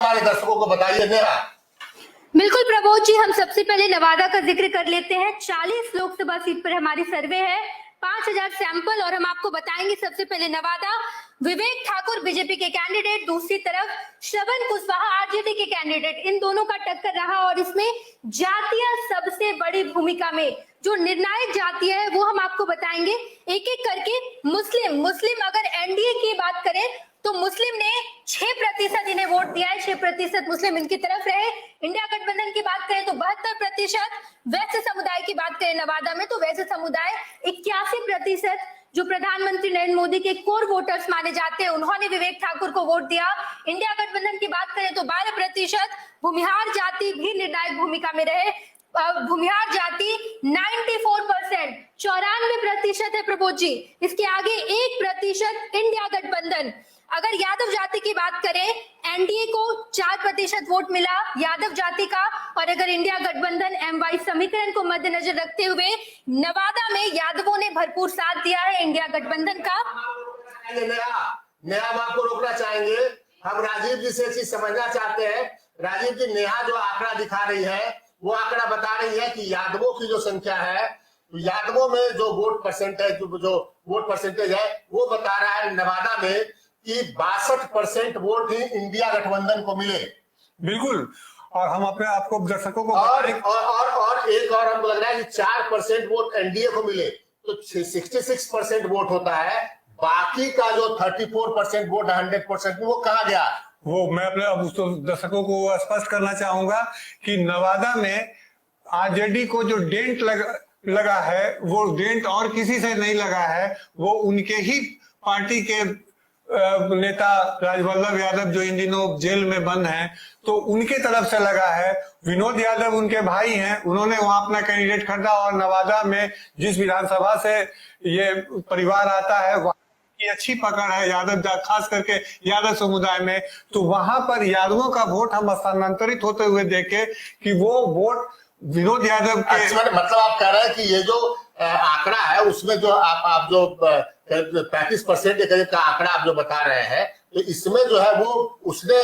हमारे दर्शकों को बताइए नेहा। बिल्कुल प्रबोध जी, हम सबसे पहले नवादा का जिक्र कर लेते हैं। 40 लोकसभा सीट पर हमारी सर्वे है, 5000 सैंपल, और हम आपको बताएंगे सबसे पहले नवादा विवेक ठाकुर बीजेपी के कैंडिडेट, दूसरी तरफ श्रवण कुशवाहा आरजेडी के कैंडिडेट, इन दोनों का टक्कर रहा और इसमें जातियां सबसे बड़ी भूमिका में, जो निर्णायक जातियां है वो हम आपको बताएंगे एक एक करके। मुस्लिम अगर एनडीए की बात करें तो मुस्लिम ने 6% इन्हें वोट दिया है, 6% मुस्लिम इनकी तरफ रहे। इंडिया गठबंधन की बात करें तो 72%, वैश्य समुदाय की बात करें नवादा में तो वैश्य समुदाय 81%, जो प्रधानमंत्री नरेंद्र मोदी के कोर वोटर्स माने जाते हैं उन्होंने विवेक ठाकुर को वोट दिया। इंडिया गठबंधन की बात करें तो 12%, भूमिहार जाति भी निर्णायक भूमिका में रहे, भूमिहार जाति 94%, 94% है प्रबोध जी। इसके आगे 1% इंडिया गठबंधन। अगर यादव जाति की बात करें, एनडीए को 4% वोट मिला यादव जाति का, और अगर इंडिया गठबंधन एमवाई समीकरण को मद्देनजर रखते हुए नवादा में यादवों ने भरपूर साथ दिया है इंडिया गठबंधन का। नेहा, हम आपको रोकना चाहेंगे। हम राजीव जी से चीज समझना चाहते हैं। राजीव जी, नेहा जो आंकड़ा दिखा रही है वो आंकड़ा बता रही है कि यादवों की जो संख्या है, तो यादवों में जो वोट परसेंटेज है वो बता रहा है नवादा में कि 62% वोट ही इंडिया गठबंधन को मिले। बिल्कुल, और हम अपने आपको दर्शकों को और एक और हमको लग रहा है कि 4% वोट एनडीए को मिले, तो 66% वोट होता है। बाकी का जो 34% वोट 100% वो कहाँ गया? वो मैं अपने अब दर्शकों को स्पष्ट करना चाहूंगा कि नवादा में आरजेडी को जो डेंट लगा है वो डेंट और किसी से नहीं लगा है, वो उनके ही पार्टी के नेता राजवल्लभ यादव जो इन दिनों जेल में बंद हैं, तो उनके तरफ से लगा है। विनोद यादव उनके भाई हैं, उन्होंने वहां अपना कैंडिडेट खरीदा, और नवादा में जिस विधानसभा से ये परिवार आता है वहां की अच्छी पकड़ है यादव, खास करके यादव समुदाय में, तो वहां पर यादवों का वोट हम स्थानांतरित होते हुए देखे कि वो वोट विनोद यादव के। मतलब आप कह रहे हैं कि ये जो आंकड़ा है उसमें जो आप जो 35% के करीब का आंकड़ा आप जो बता रहे हैं, तो इसमें जो है वो उसने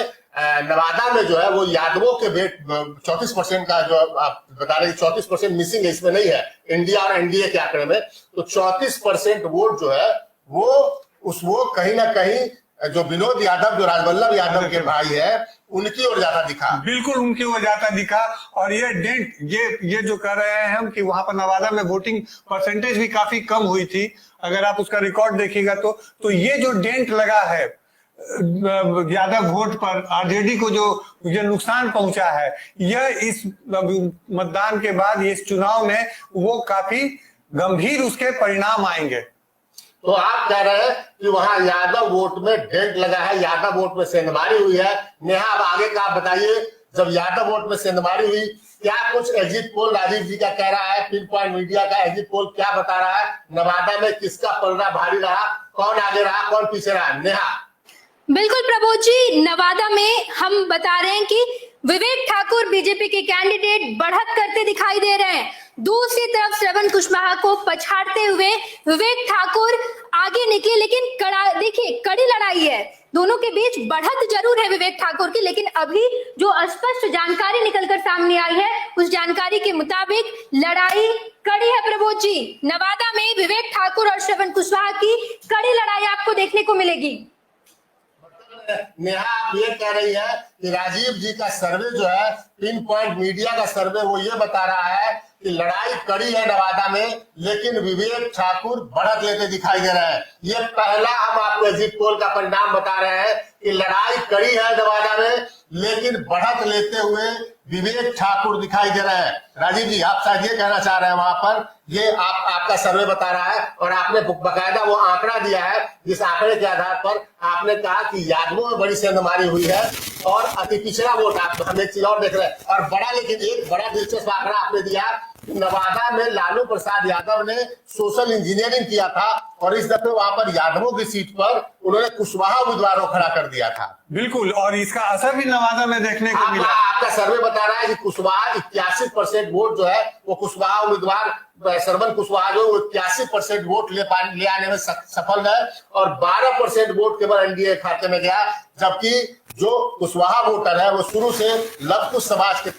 नवादा में जो है वो यादवों के वेट 34% का जो आप बता रहे हैं 34% मिसिंग है, इसमें नहीं है इंडिया और एनडीए के आंकड़े में। तो 34% वोट जो है वो कहीं ना कहीं जो विनोद यादव जो राजवल्लभ यादव के भाई है उनकी ओर ज्यादा दिखा। बिल्कुल उनकी ओर ज्यादा दिखा। और ये डेंट ये जो कर रहे हैं हम कि वहां पर नवादा में वोटिंग परसेंटेज भी काफी कम हुई थी, अगर आप उसका रिकॉर्ड देखिएगा तो ये जो डेंट लगा है यादव वोट पर, आरजेडी को जो ये नुकसान पहुंचा है, यह इस मतदान के बाद इस चुनाव में वो काफी गंभीर उसके परिणाम आएंगे। तो आप कह रहे हैं कि वहां यादव वोट में डेंट लगा है, यादव वोट में सेंधमारी हुई है। नेहा, अब आगे का आप बताइए, जब यादव वोट में सेंधमारी हुई, क्या कुछ एग्जिट पोल राजीव जी का कह रहा है, पिन पॉइंट मीडिया का एग्जिट पोल क्या बता रहा है, नवादा में किसका पलड़ा भारी रहा, कौन आगे रहा कौन पीछे रहा? नेहा। बिल्कुल प्रबोध जी, नवादा में हम बता रहे हैं कि विवेक ठाकुर बीजेपी के कैंडिडेट बढ़त करते दिखाई दे रहे हैं। दूसरी तरफ श्रवण कुशवाहा को पछाड़ते हुए विवेक ठाकुर आगे निकले, लेकिन देखिए कड़ी लड़ाई है, दोनों के बीच बढ़त जरूर है विवेक ठाकुर की, लेकिन अभी जो स्पष्ट जानकारी निकलकर सामने आई है उस जानकारी के मुताबिक लड़ाई कड़ी है प्रबोध जी। नवादा में विवेक ठाकुर और श्रवण कुशवाहा की कड़ी लड़ाई आपको देखने को मिलेगी। नेहा, आप ये कह रही है कि राजीव जी का सर्वे जो है, पिन पॉइंट मीडिया का सर्वे, वो ये बता रहा है कि लड़ाई कड़ी है नवादा में, लेकिन विवेक ठाकुर बढ़त लेते दिखाई दे रहे हैं। ये पहला हम आपको एग्जिट पोल का परिणाम बता रहे हैं कि लड़ाई कड़ी है नवादा में, लेकिन बढ़त लेते हुए विवेक ठाकुर दिखाई दे रहे हैं। राजीव जी, आप शायद ये कहना चाह रहे हैं, वहां पर ये आपका सर्वे बता रहा है और आपने बकायदा वो आंकड़ा दिया है, जिस आंकड़े के आधार पर आपने कहा कि यादवों में बड़ी सेंधमारी हुई है और अति पिछड़ा वोट। आप हम एक चीज और देख रहे हैं, और बड़ा, लेकिन एक बड़ा दिलचस्प आंकड़ा आपने दिया, नवादा में लालू प्रसाद यादव ने सोशल इंजीनियरिंग किया था और इस दफे वहां पर यादवों की सीट पर उन्होंने कुशवाहा उम्मीदवार को खड़ा कर दिया था। बिल्कुल, और इसका असर भी नवादा में देखने को मिला। आपका सर्वे बता रहा है कि कुशवाहा 81% वोट जो है वो कुशवाहा उम्मीदवार श्रवण कुशवाहा जो 81% वोट ले आने में सफल है और 12% वोट केवल एनडीए खाते में गया, जबकि जो कुशवाहा वोटर है वो शुरू से लव कुश समाज के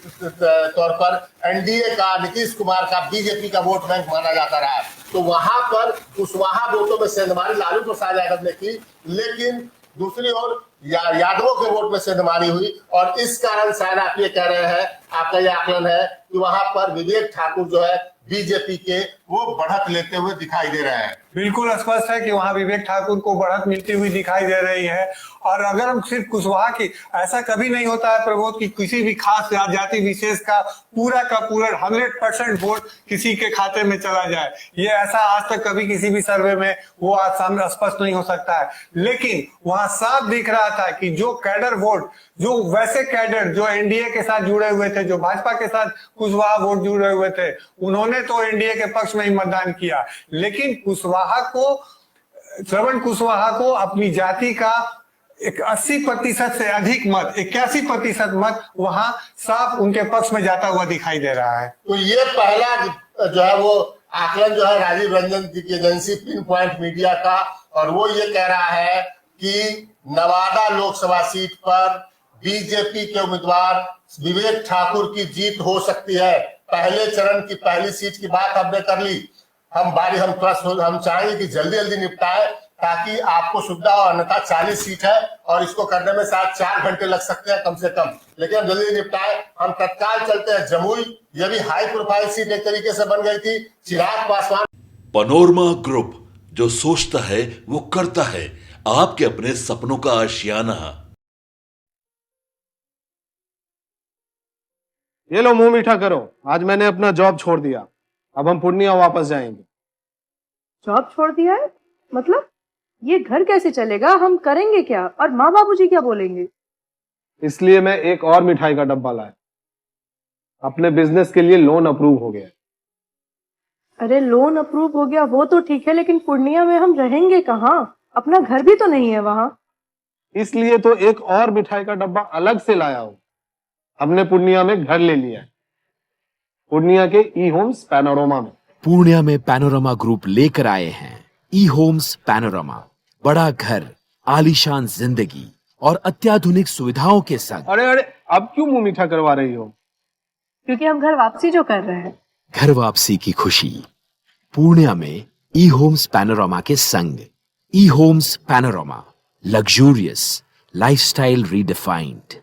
तौर पर एनडीए का, नीतीश कुमार का, बीजेपी का वोट बैंक माना जाता रहा है। तो वहां पर कुशवाहा वोटों में सेंधमारी लालू प्रसाद यादव ने की, लेकिन दूसरी ओर यादवों के वोट में सेंधमारी हुई और इस कारण शायद आप ये कह रहे हैं, आपका ये आकलन है कि वहां पर विवेक ठाकुर जो है बीजेपी के वो बढ़त लेते हुए दिखाई दे रहे हैं। बिल्कुल स्पष्ट है कि वहां विवेक ठाकुर को बढ़त मिलती हुई दिखाई दे रही है। और अगर हम सिर्फ कुशवाहा की, ऐसा कभी नहीं होता है प्रबोध कि किसी भी खास जाति विशेष का पूरा 100% वोट किसी के खाते में चला जाए, ये ऐसा आज तक कभी किसी भी सर्वे में वो आज सामने स्पष्ट नहीं हो सकता है। लेकिन वहां साफ दिख रहा था कि जो कैडर वोट, जो वैसे कैडर जो एनडीए के साथ जुड़े हुए थे, जो भाजपा के साथ कुशवाहा वोट जुड़े हुए थे, उन्होंने तो एनडीए के पक्ष में ही मतदान किया, लेकिन श्रवण कुशवाहा को अपनी जाति का 80% से अधिक मत, 81% मत वहां साफ उनके पक्ष में जाता हुआ दिखाई दे रहा है। तो ये पहला जो है वो आकलन जो है राजीव रंजन जी की एजेंसी पिन पॉइंट मीडिया का, और वो ये कह रहा है कि नवादा लोकसभा सीट पर बीजेपी के उम्मीदवार विवेक ठाकुर की जीत हो सकती है। पहले चरण की पहली सीट की बात हमने कर ली, हम चाहेंगे कि जल्दी जल्दी निपटाए ताकि आपको सुविधा हो, अन्यथा 40 सीट है और इसको करने में शायद 4 घंटे लग सकते हैं कम से कम, लेकिन हम जल्दी निपटाए। हम तत्काल चलते हैं जमुई, ये भी हाई प्रोफाइल सीट एक तरीके से बन गई थी। चिराग पासवान। पैनोरमा ग्रुप, जो सोचता है वो करता है, आपके अपने सपनों का आशियाना। ये लो मुंह मीठा करो, आज मैंने अपना जॉब छोड़ दिया, अब हम पूर्णिया वापस जाएंगे। जॉब छोड़ दिया है? मतलब ये घर कैसे चलेगा? हम करेंगे क्या? और माँ बाबूजी क्या बोलेंगे? इसलिए मैं एक और मिठाई का डब्बा लाया, अपने बिजनेस के लिए लोन अप्रूव हो गया। अरे लोन अप्रूव हो गया वो तो ठीक है, लेकिन पूर्णिया में हम रहेंगे कहाँ? अपना घर भी तो नहीं है वहां। इसलिए तो एक और मिठाई का डब्बा अलग से लाया हूं। हमने पूर्णिया में घर ले लिया है, पूर्णिया के ई होम्स पैनोरमा में। पूर्णिया में पैनोरमा ग्रुप लेकर आए हैं ई होम्स पैनोरमा, बड़ा घर, आलीशान जिंदगी और अत्याधुनिक सुविधाओं के संग। अरे अब क्यों मुंह मीठा करवा रही हो? क्योंकि हम घर वापसी जो कर रहे हैं। घर वापसी की खुशी पूर्णिया में ई होम्स पैनोरमा के संग। ई homes panorama, luxurious lifestyle redefined.